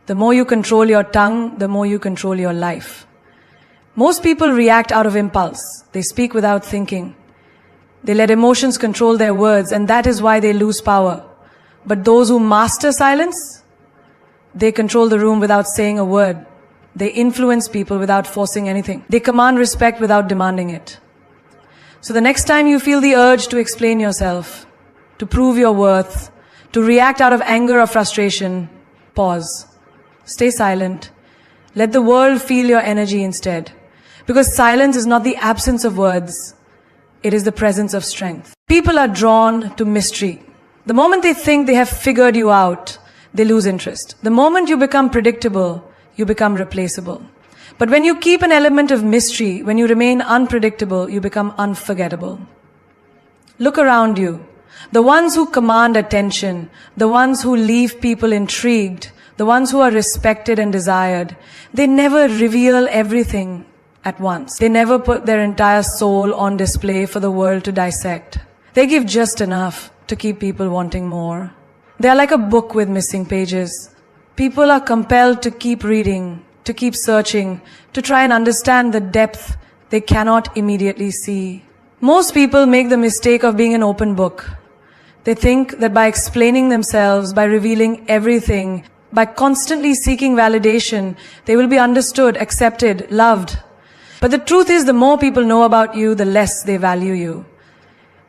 The more you control your tongue, the more you control your life. Most people react out of impulse. They speak without thinking. They let emotions control their words, and that is why they lose power. But those who master silence, they control the room without saying a word. They influence people without forcing anything. They command respect without demanding it. So the next time you feel the urge to explain yourself, to prove your worth, to react out of anger or frustration, pause. Stay silent. Let the world feel your energy instead. Because silence is not the absence of words. It is the presence of strength. People are drawn to mystery. The moment they think they have figured you out, they lose interest. The moment you become predictable, you become replaceable. But when you keep an element of mystery, when you remain unpredictable, you become unforgettable. Look around you. The ones who command attention, the ones who leave people intrigued, the ones who are respected and desired, they never reveal everything at once. They never put their entire soul on display for the world to dissect. They give just enough to keep people wanting more. They are like a book with missing pages. People are compelled to keep reading, to keep searching, to try and understand the depth they cannot immediately see. Most people make the mistake of being an open book. They think that by explaining themselves, by revealing everything, by constantly seeking validation, they will be understood, accepted, loved. But the truth is, the more people know about you, the less they value you.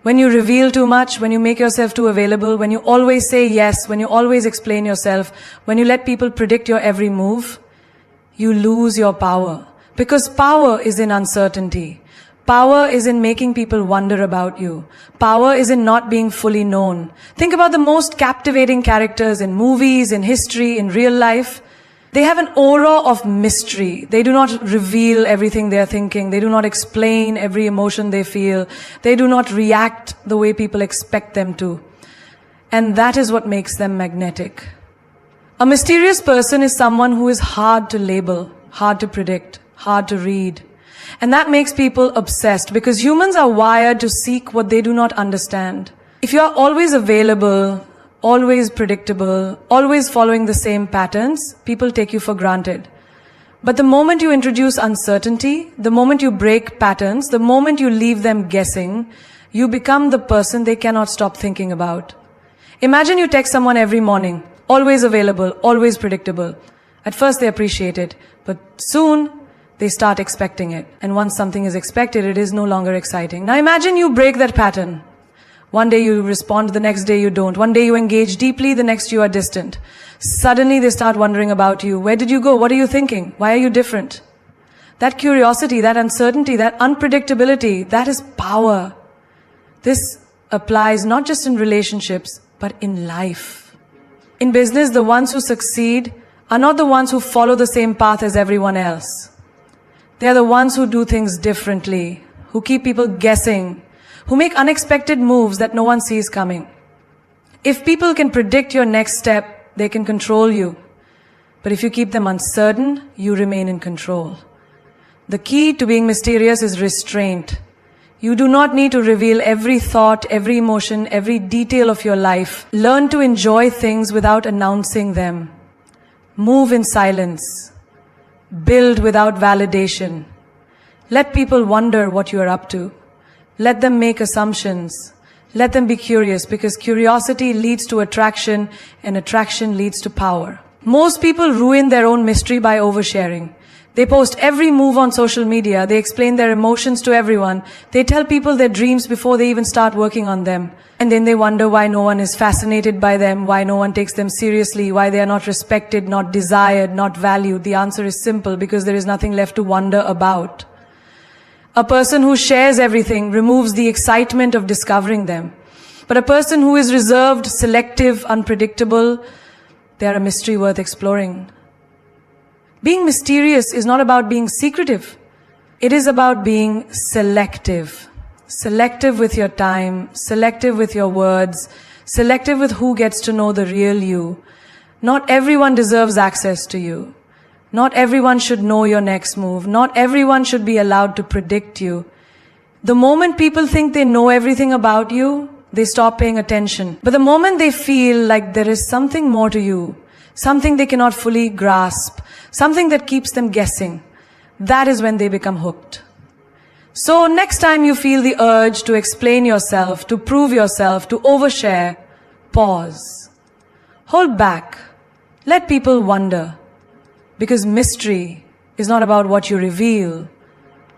When you reveal too much, when you make yourself too available, when you always say yes, when you always explain yourself, when you let people predict your every move, you lose your power. Because power is in uncertainty. Power is in making people wonder about you. Power is in not being fully known. Think about the most captivating characters in movies, in history, in real life. They have an aura of mystery. They do not reveal everything they are thinking. They do not explain every emotion they feel. They do not react the way people expect them to. And that is what makes them magnetic. A mysterious person is someone who is hard to label, hard to predict, hard to read. And that makes people obsessed because humans are wired to seek what they do not understand. If you are always available, always predictable, always following the same patterns, people take you for granted. But the moment you introduce uncertainty, the moment you break patterns, the moment you leave them guessing, you become the person they cannot stop thinking about. Imagine you text someone every morning, always available, always predictable. At first they appreciate it, but soon they start expecting it. And once something is expected, it is no longer exciting. Now imagine you break that pattern. One day you respond, the next day you don't. One day you engage deeply, the next you are distant. Suddenly they start wondering about you. Where did you go? What are you thinking? Why are you different? That curiosity, that uncertainty, that unpredictability, that is power. This applies not just in relationships, but in life. In business, the ones who succeed are not the ones who follow the same path as everyone else. They are the ones who do things differently, who keep people guessing, who make unexpected moves that no one sees coming. If people can predict your next step, they can control you. But if you keep them uncertain, you remain in control. The key to being mysterious is restraint. You do not need to reveal every thought, every emotion, every detail of your life. Learn to enjoy things without announcing them. Move in silence. Build without validation. Let people wonder what you are up to. Let them make assumptions. Let them be curious, because curiosity leads to attraction and attraction leads to power. Most people ruin their own mystery by oversharing. They post every move on social media. They explain their emotions to everyone. They tell people their dreams before they even start working on them. And then they wonder why no one is fascinated by them, why no one takes them seriously, why they are not respected, not desired, not valued. The answer is simple: because there is nothing left to wonder about. A person who shares everything removes the excitement of discovering them. But a person who is reserved, selective, unpredictable, they are a mystery worth exploring. Being mysterious is not about being secretive. It is about being selective. Selective with your time, selective with your words, selective with who gets to know the real you. Not everyone deserves access to you. Not everyone should know your next move. Not everyone should be allowed to predict you. The moment people think they know everything about you, they stop paying attention. But the moment they feel like there is something more to you, something they cannot fully grasp, something that keeps them guessing. That is when they become hooked. So next time you feel the urge to explain yourself, to prove yourself, to overshare, pause. Hold back. Let people wonder. Because mystery is not about what you reveal,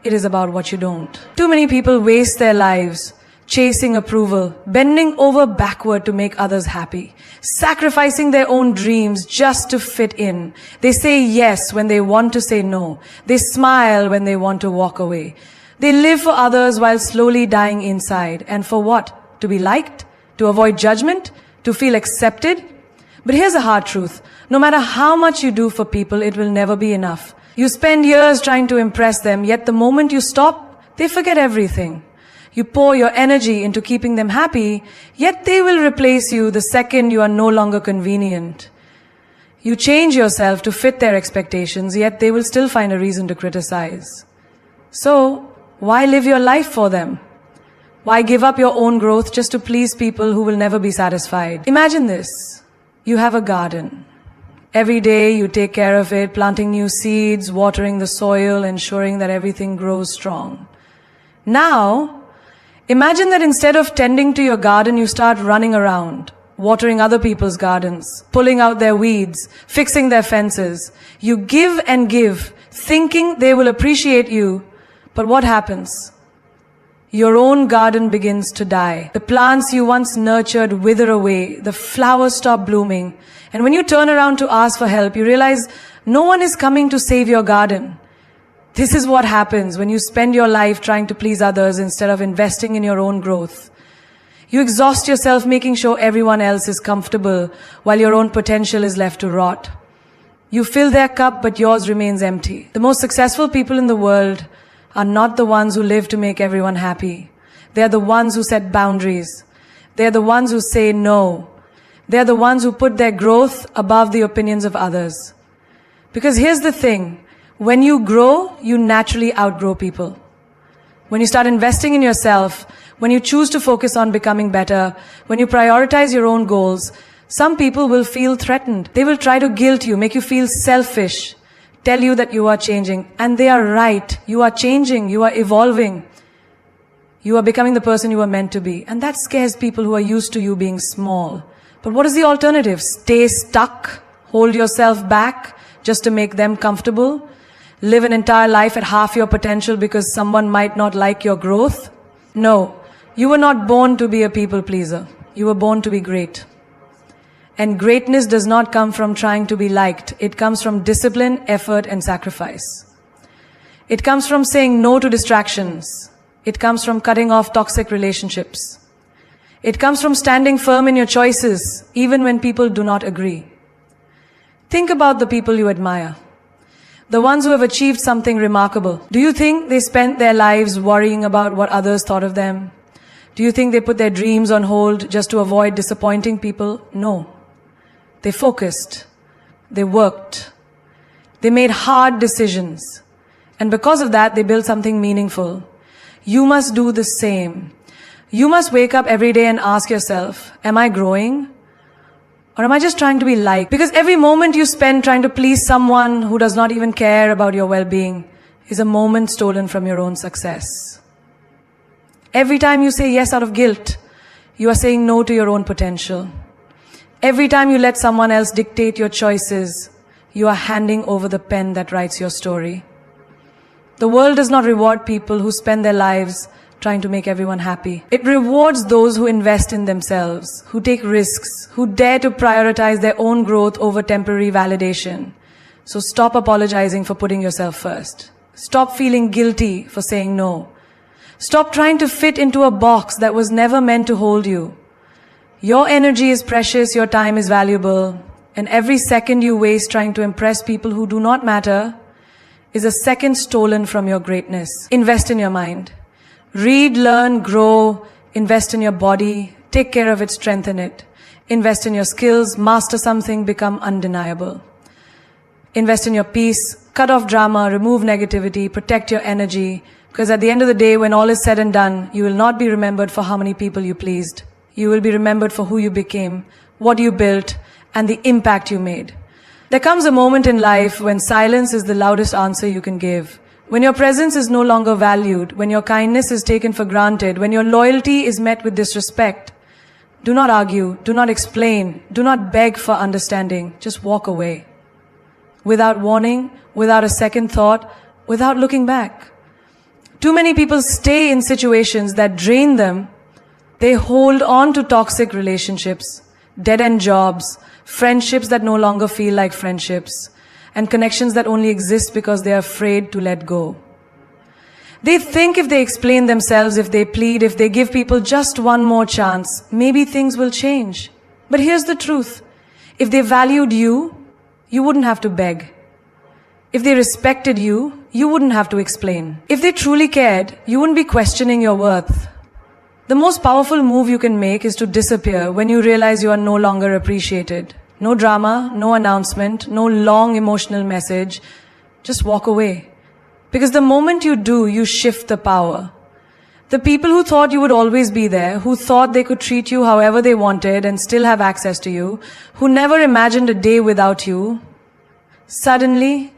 it is about what you don't. Too many people waste their lives chasing approval, bending over backward to make others happy, sacrificing their own dreams just to fit in. They say yes when they want to say no. They smile when they want to walk away. They live for others while slowly dying inside. And for what? To be liked? To avoid judgment? To feel accepted? But here's a hard truth. No matter how much you do for people, it will never be enough. You spend years trying to impress them, yet the moment you stop, they forget everything. You pour your energy into keeping them happy, yet they will replace you the second you are no longer convenient. You change yourself to fit their expectations, yet they will still find a reason to criticize. So, why live your life for them? Why give up your own growth just to please people who will never be satisfied? Imagine this. You have a garden. Every day you take care of it, planting new seeds, watering the soil, ensuring that everything grows strong. Now, imagine that instead of tending to your garden, you start running around, watering other people's gardens, pulling out their weeds, fixing their fences. You give and give, thinking they will appreciate you. But what happens? Your own garden begins to die. The plants you once nurtured wither away. The flowers stop blooming. And when you turn around to ask for help, you realize no one is coming to save your garden. This is what happens when you spend your life trying to please others instead of investing in your own growth. You exhaust yourself making sure everyone else is comfortable while your own potential is left to rot. You fill their cup, but yours remains empty. The most successful people in the world are not the ones who live to make everyone happy. They are the ones who set boundaries. They are the ones who say no. They are the ones who put their growth above the opinions of others. Because here's the thing. When you grow, you naturally outgrow people. When you start investing in yourself, when you choose to focus on becoming better, when you prioritize your own goals, some people will feel threatened. They will try to guilt you, make you feel selfish, tell you that you are changing. And they are right. You are changing. You are evolving. You are becoming the person you were meant to be. And that scares people who are used to you being small. But what is the alternative? Stay stuck, hold yourself back just to make them comfortable, live an entire life at half your potential because someone might not like your growth? No, you were not born to be a people pleaser. You were born to be great. And greatness does not come from trying to be liked. It comes from discipline, effort, and sacrifice. It comes from saying no to distractions. It comes from cutting off toxic relationships. It comes from standing firm in your choices, even when people do not agree. Think about the people you admire. The ones who have achieved something remarkable. Do you think they spent their lives worrying about what others thought of them? Do you think they put their dreams on hold just to avoid disappointing people? No. They focused. They worked. They made hard decisions. And because of that, they built something meaningful. You must do the same. You must wake up every day and ask yourself, am I growing? Or am I just trying to be liked? Because every moment you spend trying to please someone who does not even care about your well-being is a moment stolen from your own success. Every time you say yes out of guilt, you are saying no to your own potential. Every time you let someone else dictate your choices, you are handing over the pen that writes your story. The world does not reward people who spend their lives trying to make everyone happy. It rewards those who invest in themselves, who take risks, who dare to prioritize their own growth over temporary validation. So stop apologizing for putting yourself first. Stop feeling guilty for saying no. Stop trying to fit into a box that was never meant to hold you. Your energy is precious, your time is valuable, and every second you waste trying to impress people who do not matter is a second stolen from your greatness. Invest in your mind. Read, learn, grow, invest in your body, take care of it, strengthen it. Invest in your skills, master something, become undeniable. Invest in your peace, cut off drama, remove negativity, protect your energy, because at the end of the day, when all is said and done, you will not be remembered for how many people you pleased. You will be remembered for who you became, what you built, and the impact you made. There comes a moment in life when silence is the loudest answer you can give. When your presence is no longer valued, when your kindness is taken for granted, when your loyalty is met with disrespect. Do not argue, do not explain, do not beg for understanding. Just walk away. Without warning, without a second thought, without looking back. Too many people stay in situations that drain them. They hold on to toxic relationships, dead-end jobs, friendships that no longer feel like friendships, and connections that only exist because they are afraid to let go. They think if they explain themselves, if they plead, if they give people just one more chance, maybe things will change. But here's the truth. If they valued you, you wouldn't have to beg. If they respected you, you wouldn't have to explain. If they truly cared, you wouldn't be questioning your worth. The most powerful move you can make is to disappear when you realize you are no longer appreciated. No drama, no announcement, no long emotional message. Just walk away. Because the moment you do, you shift the power. The people who thought you would always be there, who thought they could treat you however they wanted and still have access to you, who never imagined a day without you, suddenly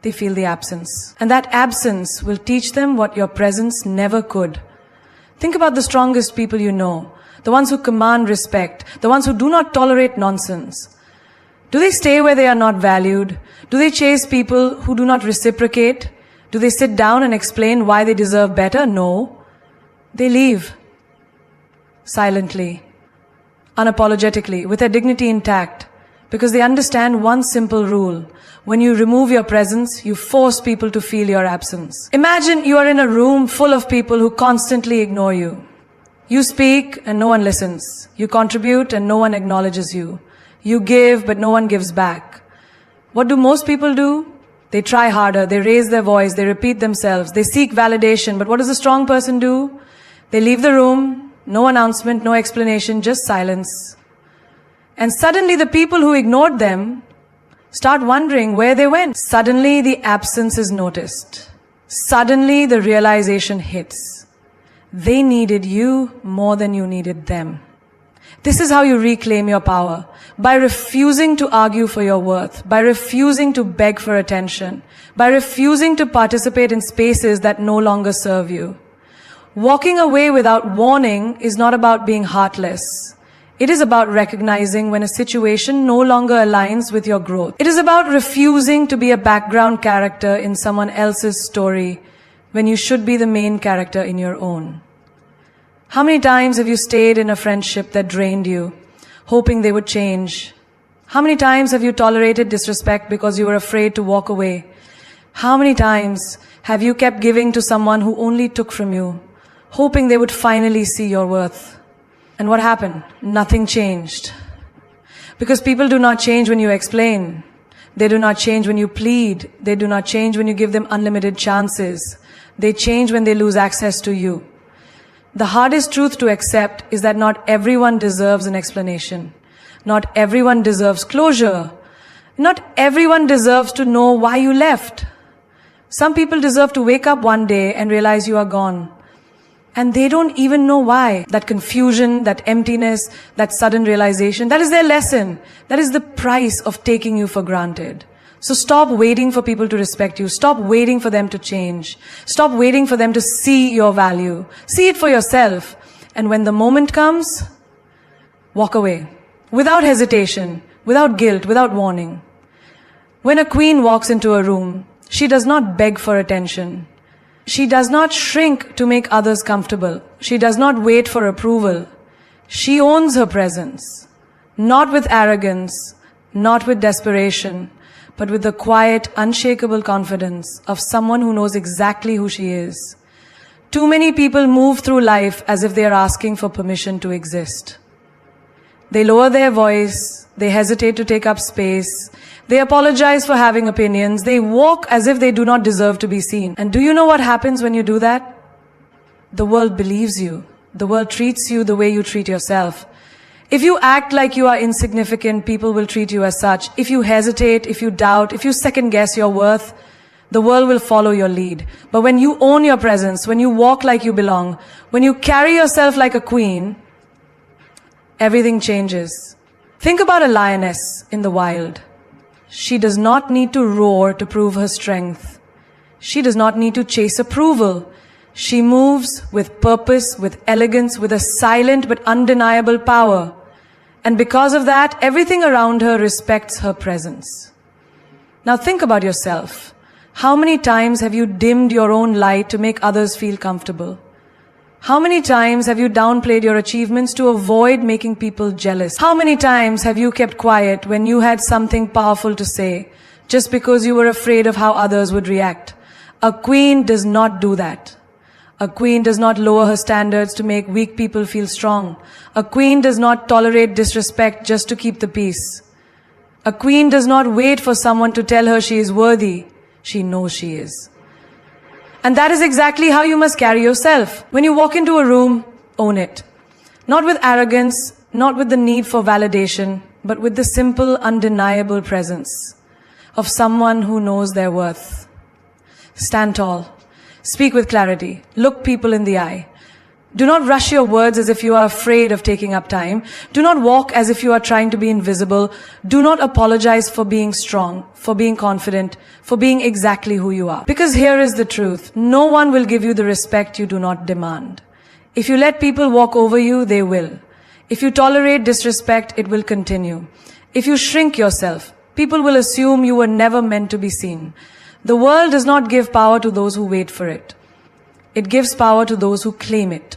they feel the absence. And that absence will teach them what your presence never could. Think about the strongest people you know, the ones who command respect, the ones who do not tolerate nonsense. Do they stay where they are not valued? Do they chase people who do not reciprocate? Do they sit down and explain why they deserve better? No. They leave. Silently. Unapologetically. With their dignity intact. Because they understand one simple rule. When you remove your presence, you force people to feel your absence. Imagine you are in a room full of people who constantly ignore you. You speak and no one listens. You contribute and no one acknowledges you. You give but no one gives back. What do most people do? They try harder, they raise their voice, they repeat themselves, they seek validation. But what does a strong person do? They leave the room, no announcement, no explanation, just silence. And suddenly the people who ignored them start wondering where they went. Suddenly the absence is noticed. Suddenly the realization hits. They needed you more than you needed them. This is how you reclaim your power. By refusing to argue for your worth, by refusing to beg for attention, by refusing to participate in spaces that no longer serve you. Walking away without warning is not about being heartless. It is about recognizing when a situation no longer aligns with your growth. It is about refusing to be a background character in someone else's story when you should be the main character in your own. How many times have you stayed in a friendship that drained you, hoping they would change? How many times have you tolerated disrespect because you were afraid to walk away? How many times have you kept giving to someone who only took from you, hoping they would finally see your worth? And what happened? Nothing changed. Because people do not change when you explain. They do not change when you plead. They do not change when you give them unlimited chances. They change when they lose access to you. The hardest truth to accept is that not everyone deserves an explanation. Not everyone deserves closure. Not everyone deserves to know why you left. Some people deserve to wake up one day and realize you are gone. And they don't even know why. That confusion, that emptiness, that sudden realization, that is their lesson. That is the price of taking you for granted. So stop waiting for people to respect you. Stop waiting for them to change. Stop waiting for them to see your value. See it for yourself. And when the moment comes, walk away. Without hesitation, without guilt, without warning. When a queen walks into a room, she does not beg for attention. She does not shrink to make others comfortable. She does not wait for approval. She owns her presence. Not with arrogance, not with desperation, but with the quiet, unshakable confidence of someone who knows exactly who she is. Too many people move through life as if they are asking for permission to exist. They lower their voice, they hesitate to take up space, they apologize for having opinions, they walk as if they do not deserve to be seen. And do you know what happens when you do that? The world believes you. The world treats you the way you treat yourself. If you act like you are insignificant, people will treat you as such. If you hesitate, if you doubt, if you second guess your worth, the world will follow your lead. But when you own your presence, when you walk like you belong, when you carry yourself like a queen, everything changes. Think about a lioness in the wild. She does not need to roar to prove her strength. She does not need to chase approval. She moves with purpose, with elegance, with a silent but undeniable power. And because of that, everything around her respects her presence. Now think about yourself. How many times have you dimmed your own light to make others feel comfortable? How many times have you downplayed your achievements to avoid making people jealous? How many times have you kept quiet when you had something powerful to say, just because you were afraid of how others would react? A queen does not do that. A queen does not lower her standards to make weak people feel strong. A queen does not tolerate disrespect just to keep the peace. A queen does not wait for someone to tell her she is worthy. She knows she is. And that is exactly how you must carry yourself. When you walk into a room, own it. Not with arrogance, not with the need for validation, but with the simple, undeniable presence of someone who knows their worth. Stand tall. Speak with clarity. Look people in the eye. Do not rush your words as if you are afraid of taking up time. Do not walk as if you are trying to be invisible. Do not apologize for being strong, for being confident, for being exactly who you are. Because here is the truth. No one will give you the respect you do not demand. If you let people walk over you, they will. If you tolerate disrespect, it will continue. If you shrink yourself, people will assume you were never meant to be seen. The world does not give power to those who wait for it. It gives power to those who claim it.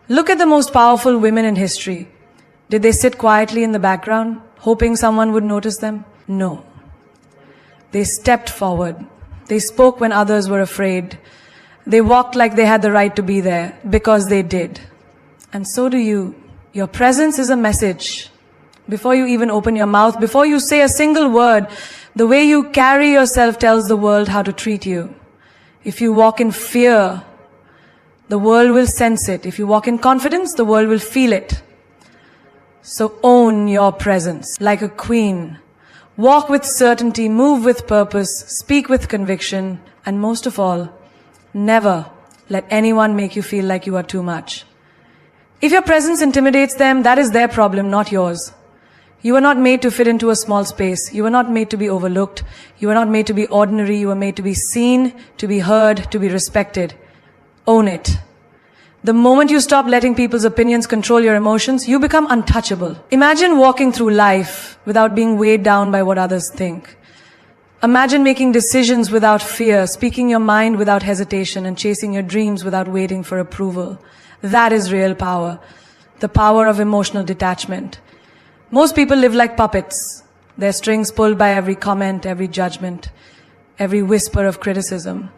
Look at the most powerful women in history. Did they sit quietly in the background, hoping someone would notice them? No. They stepped forward. They spoke when others were afraid. They walked like they had the right to be there, because they did. And so do you. Your presence is a message. Before you even open your mouth, before you say a single word, the way you carry yourself tells the world how to treat you. If you walk in fear, the world will sense it. If you walk in confidence, the world will feel it. So own your presence like a queen. Walk with certainty, move with purpose, speak with conviction, and most of all, never let anyone make you feel like you are too much. If your presence intimidates them, that is their problem, not yours. You were not made to fit into a small space. You were not made to be overlooked. You were not made to be ordinary. You were made to be seen, to be heard, to be respected. Own it. The moment you stop letting people's opinions control your emotions, you become untouchable. Imagine walking through life without being weighed down by what others think. Imagine making decisions without fear, speaking your mind without hesitation, and chasing your dreams without waiting for approval. That is real power. The power of emotional detachment. Most people live like puppets. Their strings pulled by every comment, every judgment, every whisper of criticism.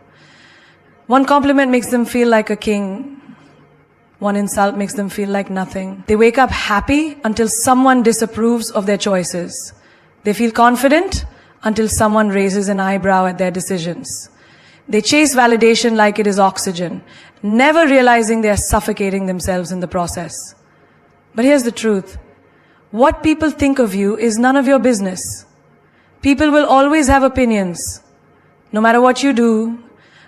One compliment makes them feel like a king. One insult makes them feel like nothing. They wake up happy until someone disapproves of their choices. They feel confident until someone raises an eyebrow at their decisions. They chase validation like it is oxygen, never realizing they are suffocating themselves in the process. But here's the truth. What people think of you is none of your business. People will always have opinions. No matter what you do,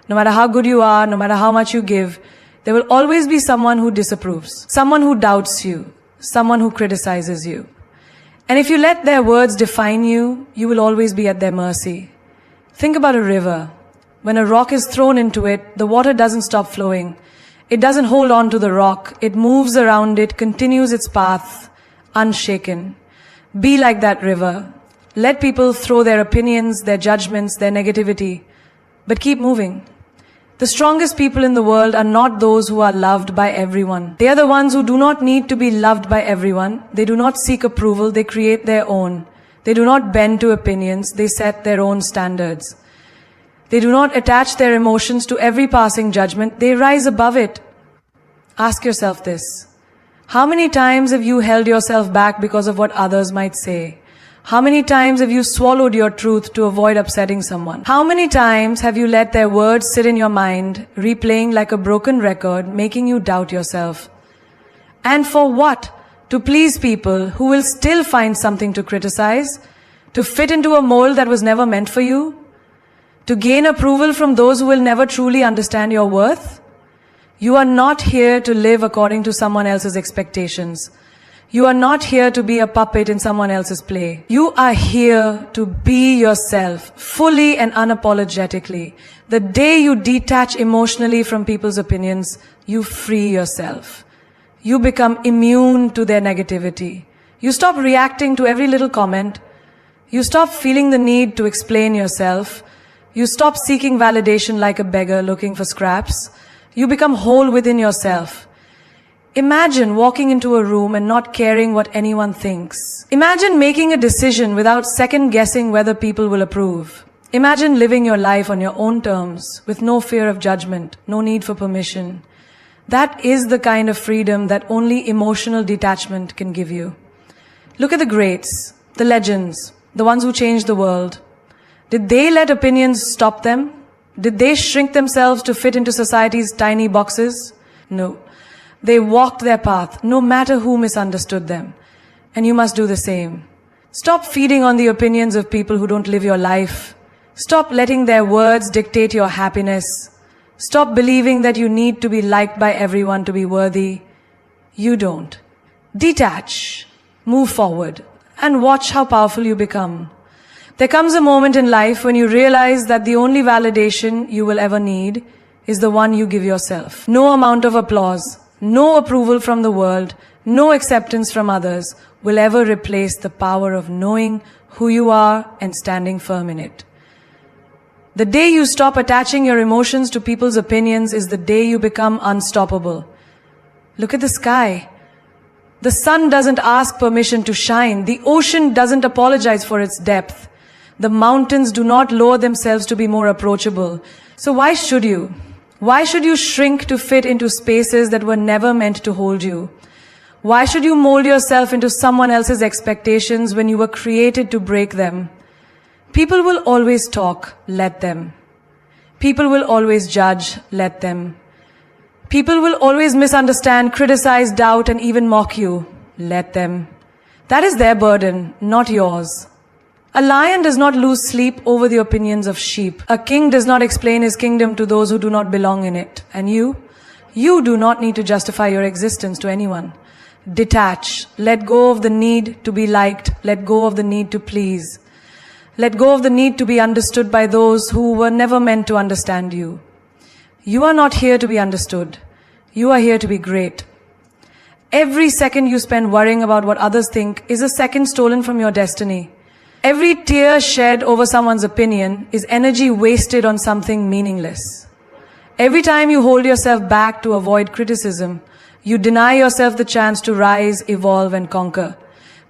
no matter how good you are, no matter how much you give, there will always be someone who disapproves, someone who doubts you, someone who criticizes you. And if you let their words define you, you will always be at their mercy. Think about a river. When a rock is thrown into it, the water doesn't stop flowing. It doesn't hold on to the rock. It moves around it, continues its path, unshaken. Be like that river. Let people throw their opinions, their judgments, their negativity, but keep moving. The strongest people in the world are not those who are loved by everyone. They are the ones who do not need to be loved by everyone. They do not seek approval. They create their own. They do not bend to opinions. They set their own standards. They do not attach their emotions to every passing judgment. They rise above it. Ask yourself this. How many times have you held yourself back because of what others might say? How many times have you swallowed your truth to avoid upsetting someone? How many times have you let their words sit in your mind, replaying like a broken record, making you doubt yourself? And for what? To please people who will still find something to criticize? To fit into a mold that was never meant for you? To gain approval from those who will never truly understand your worth? You are not here to live according to someone else's expectations. You are not here to be a puppet in someone else's play. You are here to be yourself, fully and unapologetically. The day you detach emotionally from people's opinions, you free yourself. You become immune to their negativity. You stop reacting to every little comment. You stop feeling the need to explain yourself. You stop seeking validation like a beggar looking for scraps. You become whole within yourself. Imagine walking into a room and not caring what anyone thinks. Imagine making a decision without second guessing whether people will approve. Imagine living your life on your own terms, with no fear of judgment, no need for permission. That is the kind of freedom that only emotional detachment can give you. Look at the greats, the legends, the ones who changed the world. Did they let opinions stop them? Did they shrink themselves to fit into society's tiny boxes? No. They walked their path, no matter who misunderstood them. And you must do the same. Stop feeding on the opinions of people who don't live your life. Stop letting their words dictate your happiness. Stop believing that you need to be liked by everyone to be worthy. You don't. Detach, move forward, and watch how powerful you become. There comes a moment in life when you realize that the only validation you will ever need is the one you give yourself. No amount of applause, no approval from the world, no acceptance from others will ever replace the power of knowing who you are and standing firm in it. The day you stop attaching your emotions to people's opinions is the day you become unstoppable. Look at the sky. The sun doesn't ask permission to shine. The ocean doesn't apologize for its depth. The mountains do not lower themselves to be more approachable. So why should you? Why should you shrink to fit into spaces that were never meant to hold you? Why should you mold yourself into someone else's expectations when you were created to break them? People will always talk, let them. People will always judge, let them. People will always misunderstand, criticize, doubt, and even mock you, let them. That is their burden, not yours. A lion does not lose sleep over the opinions of sheep. A king does not explain his kingdom to those who do not belong in it. And you do not need to justify your existence to anyone. Detach. Let go of the need to be liked. Let go of the need to please. Let go of the need to be understood by those who were never meant to understand you. You are not here to be understood. You are here to be great. Every second you spend worrying about what others think is a second stolen from your destiny. Every tear shed over someone's opinion is energy wasted on something meaningless. Every time you hold yourself back to avoid criticism, you deny yourself the chance to rise, evolve, and conquer.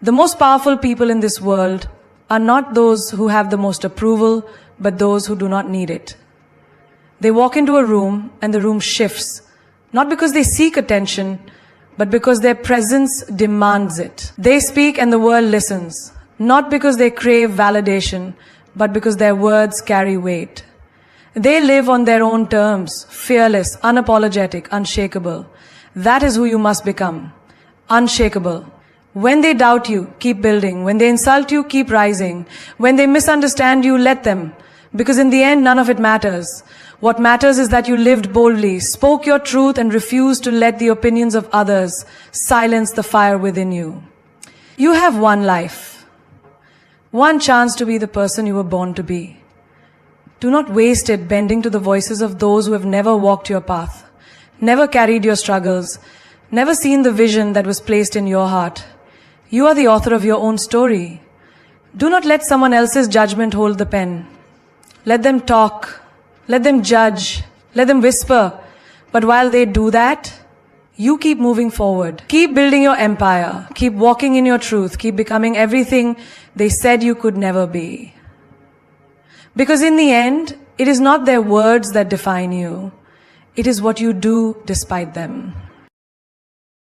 The most powerful people in this world are not those who have the most approval, but those who do not need it. They walk into a room and the room shifts, not because they seek attention, but because their presence demands it. They speak and the world listens. Not because they crave validation, but because their words carry weight. They live on their own terms, fearless, unapologetic, unshakable. That is who you must become. Unshakable. When they doubt you, keep building. When they insult you, keep rising. When they misunderstand you, let them. Because in the end, none of it matters. What matters is that you lived boldly, spoke your truth, and refused to let the opinions of others silence the fire within you. You have one life. One chance to be the person you were born to be. Do not waste it bending to the voices of those who have never walked your path, never carried your struggles, never seen the vision that was placed in your heart. You are the author of your own story. Do not let someone else's judgment hold the pen. Let them talk, let them judge, let them whisper. But while they do that, you keep moving forward. Keep building your empire. Keep walking in your truth. Keep becoming everything they said you could never be. Because in the end, it is not their words that define you. It is what you do despite them.